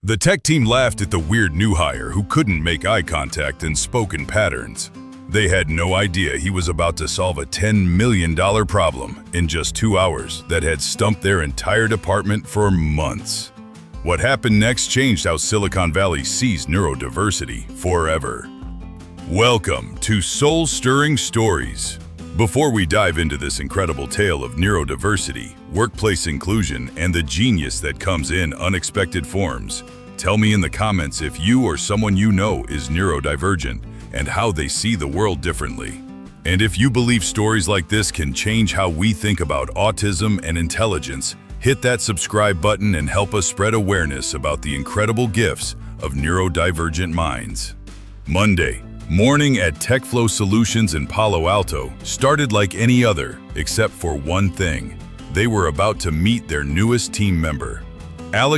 The tech team laughed at the weird new hire who couldn't make eye contact and spoke in patterns. They had no idea he was about to solve a $10 million problem in just 2 hours that had stumped their entire department for months. What happened next changed how Silicon Valley sees neurodiversity forever. Welcome to Soul-Stirring Stories. Before we dive into this incredible tale of neurodiversity, workplace inclusion, and the genius that comes in unexpected forms, tell me in the comments if you or someone you know is neurodivergent and how they see the world differently. And if you believe stories like this can change how we think about autism and intelligence, hit that subscribe button and help us spread awareness about the incredible gifts of neurodivergent minds. Monday morning at TechFlow Solutions in Palo Alto started like any other, except for one thing. They were about to meet their newest team member.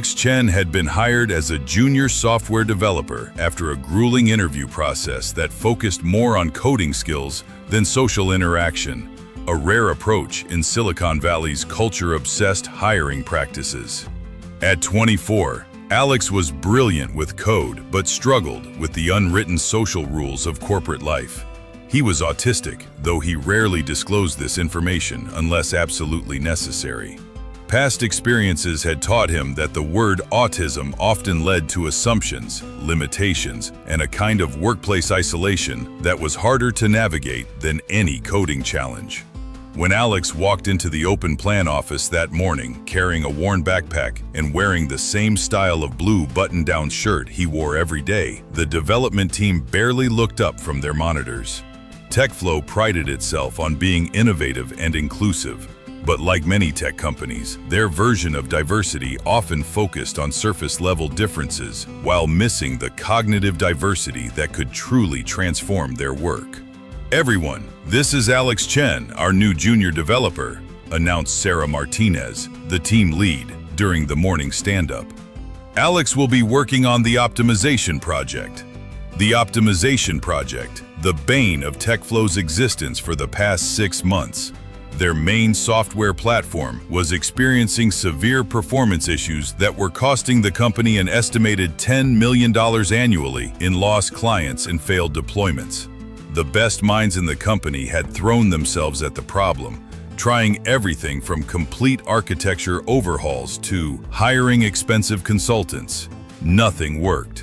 Chen had been hired as a junior software developer after a grueling interview process that focused more on coding skills than social interaction, a rare approach in Silicon Valley's culture-obsessed hiring practices. At 24, Alex was brilliant with code but struggled with the unwritten social rules of corporate life. He was autistic, though he rarely disclosed this information unless absolutely necessary. Past experiences had taught him that the word autism often led to assumptions, limitations, and a kind of workplace isolation that was harder to navigate than any coding challenge. When Alex walked into the open plan office that morning, carrying a worn backpack and wearing the same style of blue button-down shirt he wore every day, the development team barely looked up from their monitors. TechFlow prided itself on being innovative and inclusive, but like many tech companies, their version of diversity often focused on surface-level differences while missing the cognitive diversity that could truly transform their work. "Everyone, this is Chen, our new junior developer," announced Sarah Martinez, the team lead, during the morning stand-up. "Alex will be working on the optimization project." The optimization project, the bane of TechFlow's existence for the past 6 months. Their main software platform was experiencing severe performance issues that were costing the company an estimated $10 million annually in lost clients and failed deployments. The best minds in the company had thrown themselves at the problem, trying everything from complete architecture overhauls to hiring expensive consultants. Nothing worked.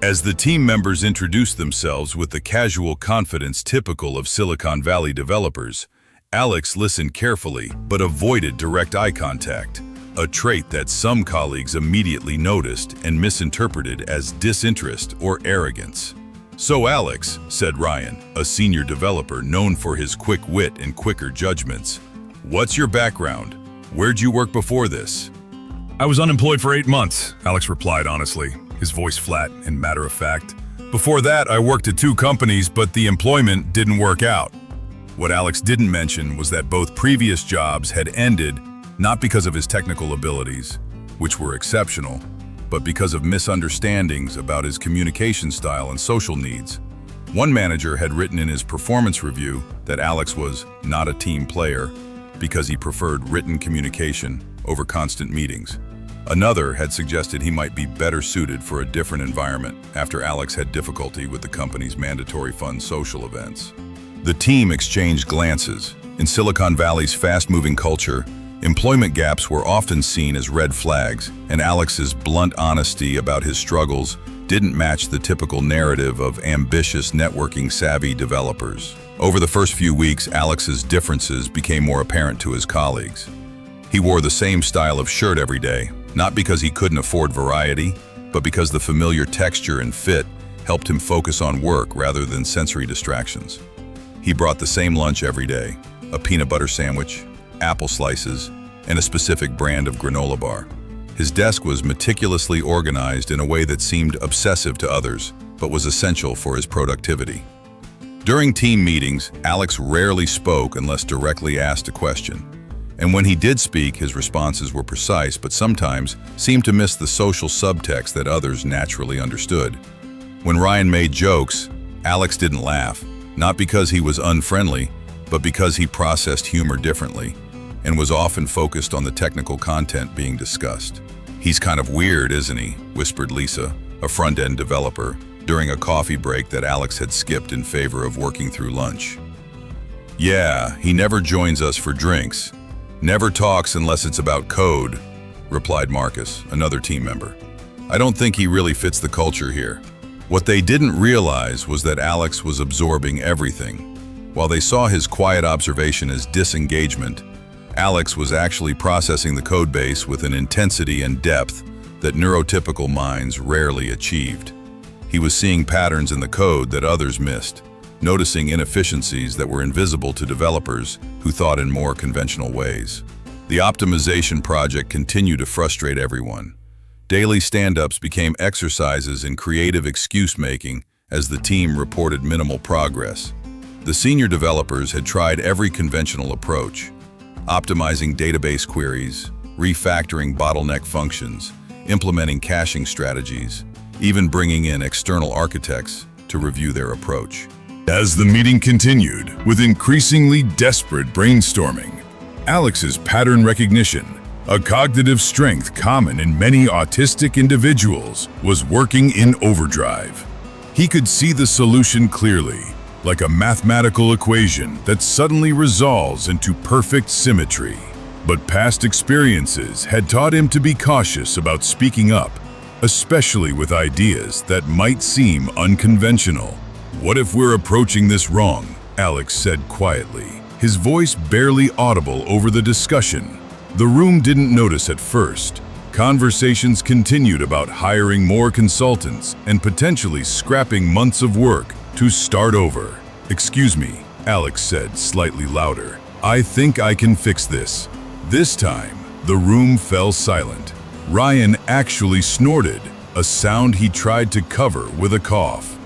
As the team members introduced themselves with the casual confidence typical of Silicon Valley developers, Alex listened carefully but avoided direct eye contact, a trait that some colleagues immediately noticed and misinterpreted as disinterest or arrogance. "So Alex," said Ryan, a senior developer known for his quick wit and quicker judgments, "what's your background? Where'd you work before this?" "I was unemployed for 8 months, Alex replied honestly, his voice flat and matter-of-fact. "Before that, I worked at 2 companies, but the employment didn't work out." What Alex didn't mention was that both previous jobs had ended not because of his technical abilities, which were exceptional, but because of misunderstandings about his communication style and social needs. One manager had written in his performance review that Alex was not a team player because he preferred written communication over constant meetings. Another had suggested he might be better suited for a different environment after Alex had difficulty with the company's mandatory fun social events. The team exchanged glances. In Silicon Valley's fast-moving culture, employment gaps were often seen as red flags, and Alex's blunt honesty about his struggles didn't match the typical narrative of ambitious, networking-savvy developers. Over the first few weeks, Alex's differences became more apparent to his colleagues. He wore the same style of shirt every day, not because he couldn't afford variety, but because the familiar texture and fit helped him focus on work rather than sensory distractions. He brought the same lunch every day, a peanut butter sandwich, apple slices, and a specific brand of granola bar. His desk was meticulously organized in a way that seemed obsessive to others, but was essential for his productivity. During team meetings, Alex rarely spoke unless directly asked a question. And when he did speak, his responses were precise, but sometimes seemed to miss the social subtext that others naturally understood. When Ryan made jokes, Alex didn't laugh, not because he was unfriendly, but because he processed humor differently and was often focused on the technical content being discussed. He's kind of weird, isn't he? Whispered Lisa, a front-end developer, during a coffee break that Alex had skipped in favor of working through lunch. Yeah, he never joins us for drinks. Never talks unless it's about code, replied Marcus, another team member. I don't think he really fits the culture here. What they didn't realize was that Alex was absorbing everything. While they saw his quiet observation as disengagement, Alex was actually processing the codebase with an intensity and depth that neurotypical minds rarely achieved. He was seeing patterns in the code that others missed, noticing inefficiencies that were invisible to developers who thought in more conventional ways. The optimization project continued to frustrate everyone. Daily stand-ups became exercises in creative excuse-making as the team reported minimal progress. The senior developers had tried every conventional approach, optimizing database queries, refactoring bottleneck functions, implementing caching strategies, even bringing in external architects to review their approach. As the meeting continued, with increasingly desperate brainstorming, Alex's pattern recognition, a cognitive strength common in many autistic individuals, was working in overdrive. He could see the solution clearly, like a mathematical equation that suddenly resolves into perfect symmetry. But past experiences had taught him to be cautious about speaking up, especially with ideas that might seem unconventional. What if we're approaching this wrong? Alex said quietly, his voice barely audible over the discussion. The room didn't notice at first. Conversations continued about hiring more consultants and potentially scrapping months of work to start over. Excuse me, Alex said slightly louder. I think I can fix this. This time, the room fell silent. Ryan actually snorted, a sound he tried to cover with a cough.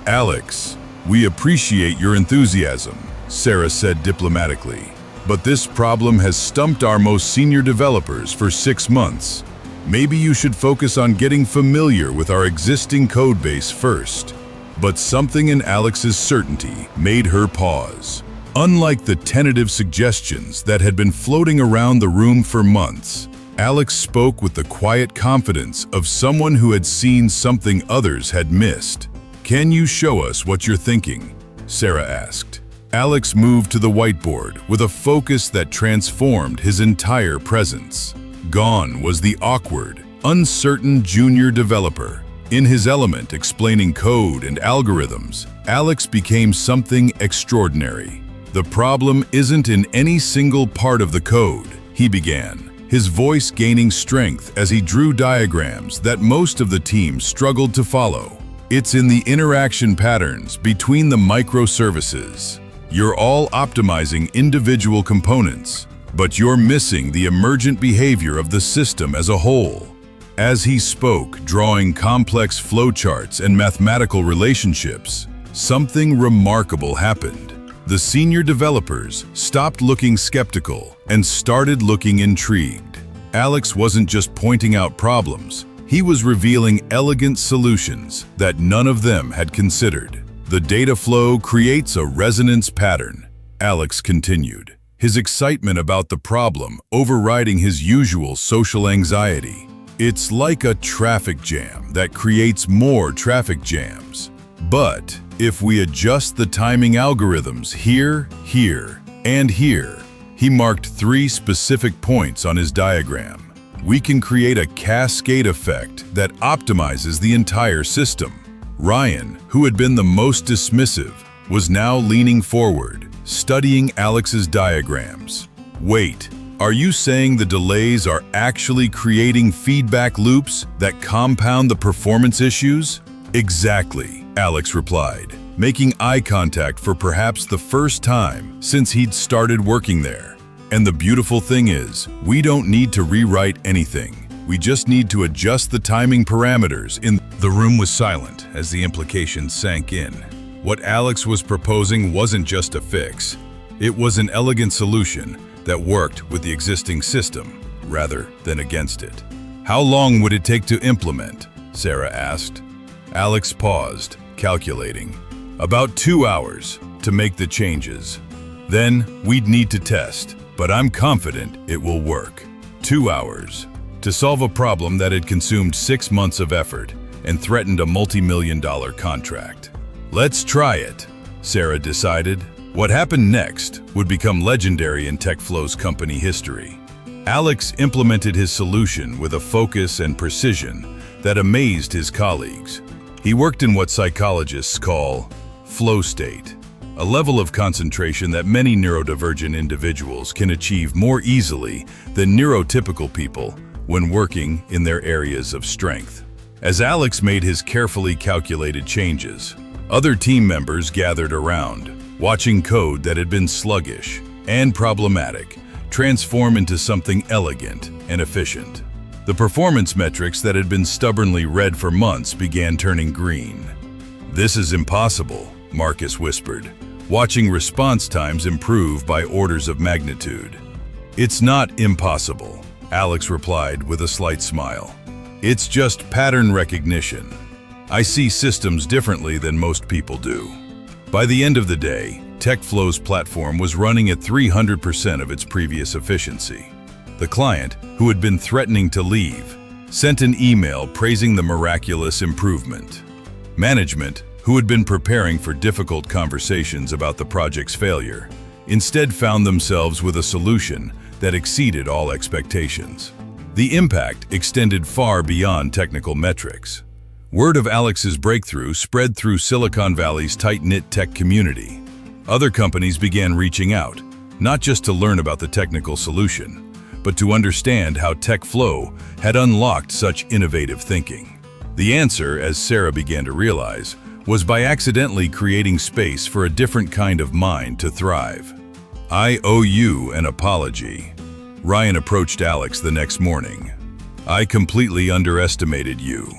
Alex, we appreciate your enthusiasm, Sarah said diplomatically. But this problem has stumped our most senior developers for 6 months. Maybe you should focus on getting familiar with our existing codebase first. But something in Alex's certainty made her pause. Unlike the tentative suggestions that had been floating around the room for months, Alex spoke with the quiet confidence of someone who had seen something others had missed. Can you show us what you're thinking? Sarah asked. Alex moved to the whiteboard with a focus that transformed his entire presence. Gone was the awkward, uncertain junior developer. In his element explaining code and algorithms, Alex became something extraordinary. The problem isn't in any single part of the code, he began, his voice gaining strength as he drew diagrams that most of the team struggled to follow. It's in the interaction patterns between the microservices. You're all optimizing individual components, but you're missing the emergent behavior of the system as a whole. As he spoke, drawing complex flowcharts and mathematical relationships, something remarkable happened. The senior developers stopped looking skeptical and started looking intrigued. Alex wasn't just pointing out problems, he was revealing elegant solutions that none of them had considered. The data flow creates a resonance pattern, Alex continued, his excitement about the problem overriding his usual social anxiety. It's like a traffic jam that creates more traffic jams. But if we adjust the timing algorithms here, and here, he marked 3 specific points on his diagram, we can create a cascade effect that optimizes the entire system. Ryan, who had been the most dismissive, was now leaning forward, studying Alex's diagrams. Wait, are you saying the delays are actually creating feedback loops that compound the performance issues? Exactly, Alex replied, making eye contact for perhaps the first time since he'd started working there. And the beautiful thing is, we don't need to rewrite anything. We just need to adjust the timing parameters in. The room was silent as the implications sank in. What Alex was proposing wasn't just a fix. It was an elegant solution that worked with the existing system rather than against it. How long would it take to implement? Sarah asked. Alex paused, calculating. About 2 hours to make the changes. Then we'd need to test, but I'm confident it will work. 2 hours. to solve a problem that had consumed 6 months of effort and threatened a multi-million-dollar contract. Let's try it, Sarah decided. What happened next would become legendary in TechFlow's company history. Alex implemented his solution with a focus and precision that amazed his colleagues. He worked in what psychologists call flow state, a level of concentration that many neurodivergent individuals can achieve more easily than neurotypical people when working in their areas of strength. As Alex made his carefully calculated changes, other team members gathered around, watching code that had been sluggish and problematic transform into something elegant and efficient. The performance metrics that had been stubbornly red for months began turning green. "This is impossible," Marcus whispered, watching response times improve by orders of magnitude. "It's not impossible," Alex replied with a slight smile. "It's just pattern recognition. I see systems differently than most people do." By the end of the day, TechFlow's platform was running at 300% of its previous efficiency. The client, who had been threatening to leave, sent an email praising the miraculous improvement. Management, who had been preparing for difficult conversations about the project's failure, instead found themselves with a solution that exceeded all expectations. The impact extended far beyond technical metrics. Word of Alex's breakthrough spread through Silicon Valley's tight-knit tech community. Other companies began reaching out, not just to learn about the technical solution, but to understand how TechFlow had unlocked such innovative thinking. The answer, as Sarah began to realize, was by accidentally creating space for a different kind of mind to thrive. "I owe you an apology," Ryan approached Alex the next morning. "I completely underestimated you.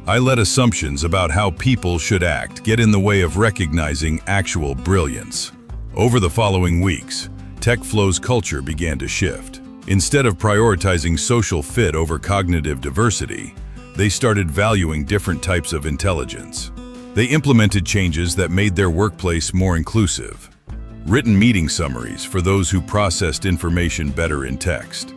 I let assumptions about how people should act get in the way of recognizing actual brilliance." Over the following weeks, TechFlow's culture began to shift. Instead of prioritizing social fit over cognitive diversity, they started valuing different types of intelligence. They implemented changes that made their workplace more inclusive. Written meeting summaries for those who processed information better in text.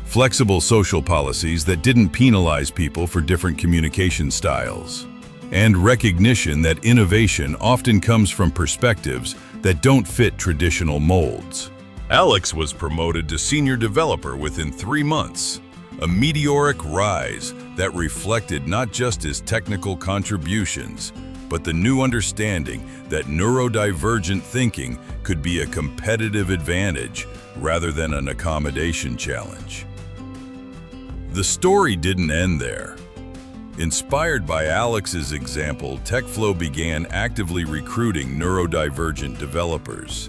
Flexible social policies that didn't penalize people for different communication styles. And recognition that innovation often comes from perspectives that don't fit traditional molds. Alex was promoted to senior developer within 3 months, a meteoric rise that reflected not just his technical contributions, but the new understanding that neurodivergent thinking could be a competitive advantage rather than an accommodation challenge. The story didn't end there. Inspired by Alex's example, TechFlow began actively recruiting neurodivergent developers.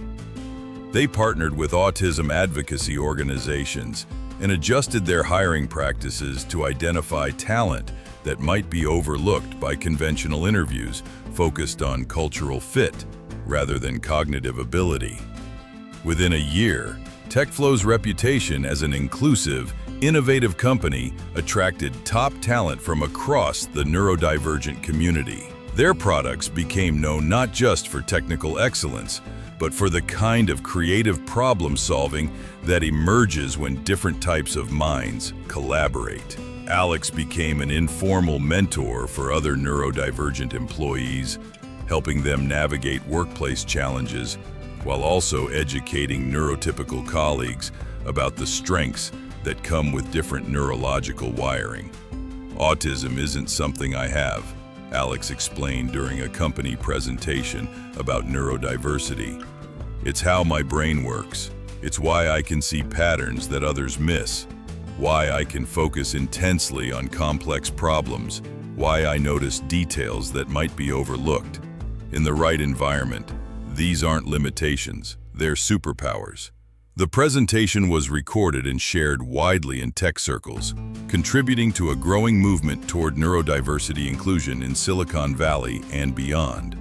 They partnered with autism advocacy organizations and adjusted their hiring practices to identify talent that might be overlooked by conventional interviews focused on cultural fit rather than cognitive ability. Within a year, TechFlow's reputation as an inclusive, innovative company attracted top talent from across the neurodivergent community. Their products became known not just for technical excellence, but for the kind of creative problem-solving that emerges when different types of minds collaborate. Alex became an informal mentor for other neurodivergent employees, helping them navigate workplace challenges while also educating neurotypical colleagues about the strengths that come with different neurological wiring. "Autism isn't something I have," Alex explained during a company presentation about neurodiversity. "It's how my brain works. It's why I can see patterns that others miss, why I can focus intensely on complex problems, why I notice details that might be overlooked. In the right environment, these aren't limitations, they're superpowers." The presentation was recorded and shared widely in tech circles, contributing to a growing movement toward neurodiversity inclusion in Silicon Valley and beyond.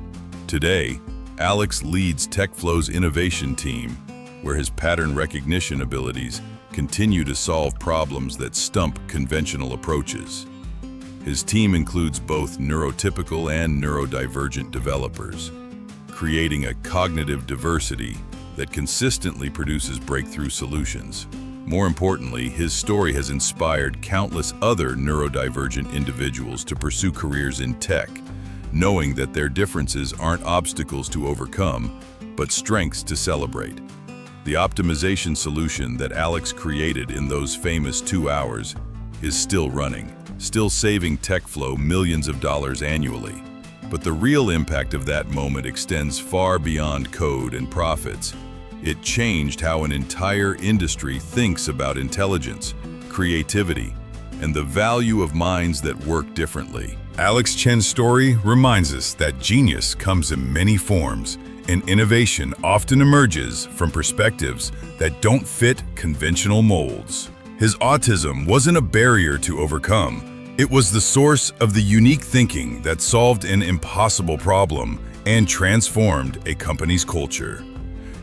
Today, Alex leads TechFlow's innovation team, where his pattern recognition abilities continue to solve problems that stump conventional approaches. His team includes both neurotypical and neurodivergent developers, creating a cognitive diversity that consistently produces breakthrough solutions. More importantly, his story has inspired countless other neurodivergent individuals to pursue careers in tech, knowing that their differences aren't obstacles to overcome, but strengths to celebrate. The optimization solution that Alex created in those famous 2 hours is still running, still saving TechFlow millions of dollars annually. But the real impact of that moment extends far beyond code and profits. It changed how an entire industry thinks about intelligence, creativity, and the value of minds that work differently. Alex Chen's story reminds us that genius comes in many forms, and innovation often emerges from perspectives that don't fit conventional molds. His autism wasn't a barrier to overcome. It was the source of the unique thinking that solved an impossible problem and transformed a company's culture.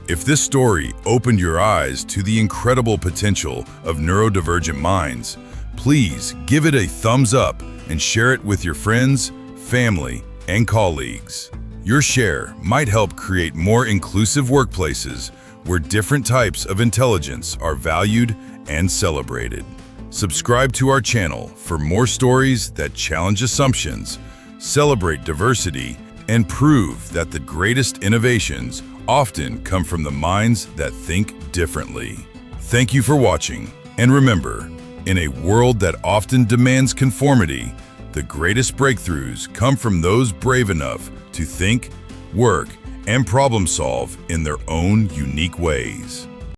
If this story opened your eyes to the incredible potential of neurodivergent minds, please give it a thumbs up and share it with your friends, family, and colleagues. Your share might help create more inclusive workplaces where different types of intelligence are valued and celebrated. Subscribe to our channel for more stories that challenge assumptions, celebrate diversity, and prove that the greatest innovations often come from the minds that think differently. Thank you for watching, and remember, in a world that often demands conformity, the greatest breakthroughs come from those brave enough to think, work, and problem solve in their own unique ways.